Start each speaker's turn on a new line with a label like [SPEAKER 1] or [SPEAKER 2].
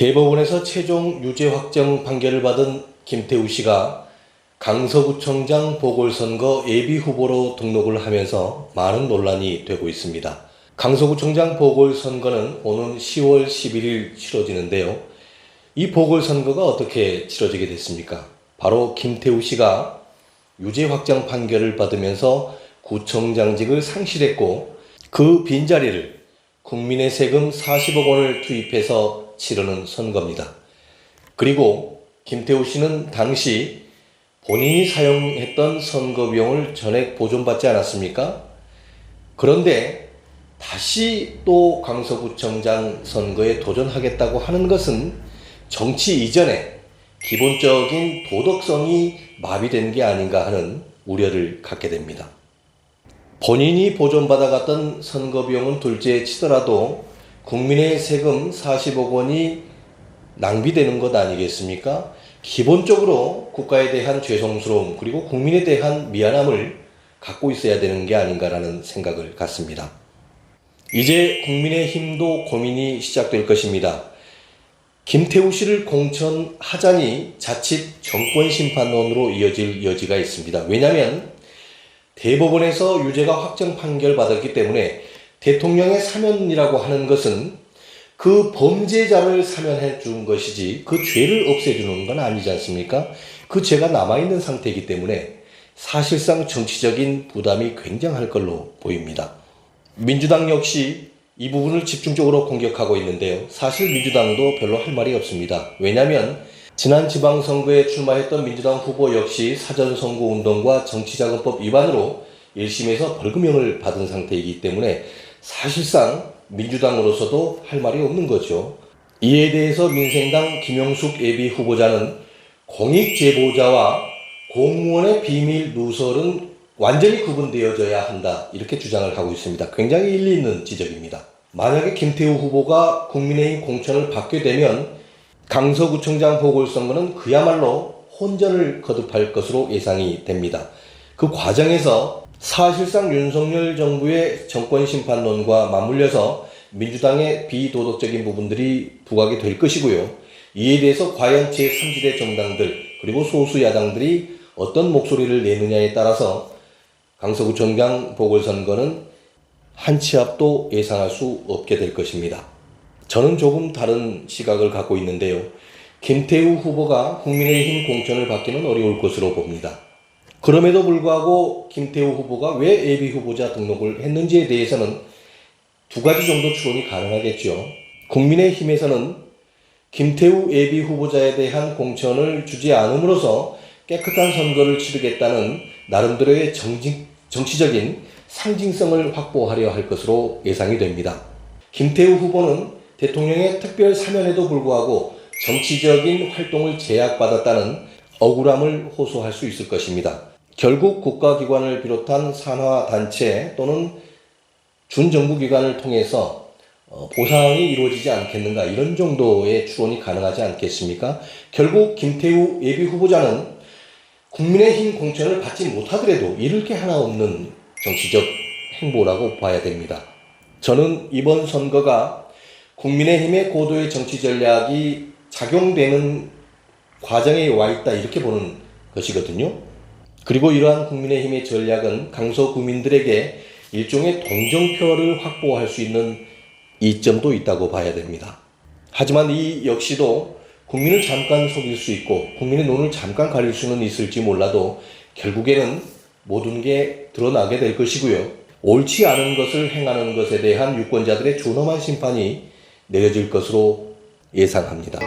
[SPEAKER 1] 대법원에서 최종 유죄 확정 판결을 받은 김태우 씨가 강서구청장 보궐선거 예비후보로 등록을 하면서 많은 논란이 되고 있습니다. 강서구청장 보궐선거는 오는 10월 11일 치러지는데요. 이 보궐선거가 어떻게 치러지게 됐습니까? 바로 김태우 씨가 유죄 확정 판결을 받으면서 구청장직을 상실했고 그 빈자리를 국민의 세금 40억 원을 투입해서 치르는 선거입니다. 그리고 김태우 씨는 당시 본인이 사용했던 선거 비용을 전액 보존받지 않았습니까? 그런데 다시 또 강서구청장 선거에 도전하겠다고 하는 것은 정치 이전에 기본적인 도덕성이 마비된 게 아닌가 하는 우려를 갖게 됩니다. 본인이 보존받아갔던 선거 비용은 둘째 치더라도 국민의 세금 40억 원이 낭비되는 것 아니겠습니까? 기본적으로 국가에 대한 죄송스러움 그리고 국민에 대한 미안함을 갖고 있어야 되는 게 아닌가라는 생각을 갖습니다. 이제 국민의힘도 고민이 시작될 것입니다. 김태우 씨를 공천하자니 자칫 정권심판론으로 이어질 여지가 있습니다. 왜냐하면 대법원에서 유죄가 확정 판결 받았기 때문에 대통령의 사면이라고 하는 것은 그 범죄자를 사면해 준 것이지 그 죄를 없애주는 건 아니지 않습니까? 그 죄가 남아있는 상태이기 때문에 사실상 정치적인 부담이 굉장할 걸로 보입니다. 민주당 역시 이 부분을 집중적으로 공격하고 있는데요. 사실 민주당도 별로 할 말이 없습니다. 왜냐하면 지난 지방선거에 출마했던 민주당 후보 역시 사전선거운동과 정치자금법 위반으로 1심에서 벌금형을 받은 상태이기 때문에 사실상 민주당으로서도 할 말이 없는 거죠. 이에 대해서 민생당 김용숙 예비후보자는 공익제보자와 공무원의 비밀 누설은 완전히 구분되어져야 한다 이렇게 주장을 하고 있습니다. 굉장히 일리 있는 지적입니다. 만약에 김태우 후보가 국민의힘 공천을 받게 되면 강서구청장 보궐선거는 그야말로 혼전을 거듭할 것으로 예상이 됩니다. 그 과정에서 사실상 윤석열 정부의 정권심판론과 맞물려서 민주당의 비도덕적인 부분들이 부각이 될 것이고요. 이에 대해서 과연 제3지대 정당들 그리고 소수 야당들이 어떤 목소리를 내느냐에 따라서 강서구청장 보궐선거는 한 치 앞도 예상할 수 없게 될 것입니다. 저는 조금 다른 시각을 갖고 있는데요. 김태우 후보가 국민의힘 공천을 받기는 어려울 것으로 봅니다. 그럼에도 불구하고 김태우 후보가 왜 예비후보자 등록을 했는지에 대해서는 두 가지 정도 추론이 가능하겠죠. 국민의힘에서는 김태우 예비후보자에 대한 공천을 주지 않음으로써 깨끗한 선거를 치르겠다는 나름대로의 정치적인 상징성을 확보하려 할 것으로 예상이 됩니다. 김태우 후보는 대통령의 특별 사면에도 불구하고 정치적인 활동을 제약받았다는 억울함을 호소할 수 있을 것입니다. 결국 국가기관을 비롯한 산하단체 또는 준정부기관을 통해서 보상이 이루어지지 않겠는가 이런 정도의 추론이 가능하지 않겠습니까? 결국 김태우 예비후보자는 국민의힘 공천을 받지 못하더라도 잃을 게 하나 없는 정치적 행보라고 봐야 됩니다. 저는 이번 선거가 국민의힘의 고도의 정치 전략이 작용되는 과정에 와 있다 이렇게 보는 것이거든요. 그리고 이러한 국민의힘의 전략은 강서 구민들에게 일종의 동정표를 확보할 수 있는 이점도 있다고 봐야 됩니다. 하지만 이 역시도 국민을 잠깐 속일 수 있고 국민의 눈을 잠깐 가릴 수는 있을지 몰라도 결국에는 모든 게 드러나게 될 것이고요. 옳지 않은 것을 행하는 것에 대한 유권자들의 준엄한 심판이 내려질 것으로 예상합니다.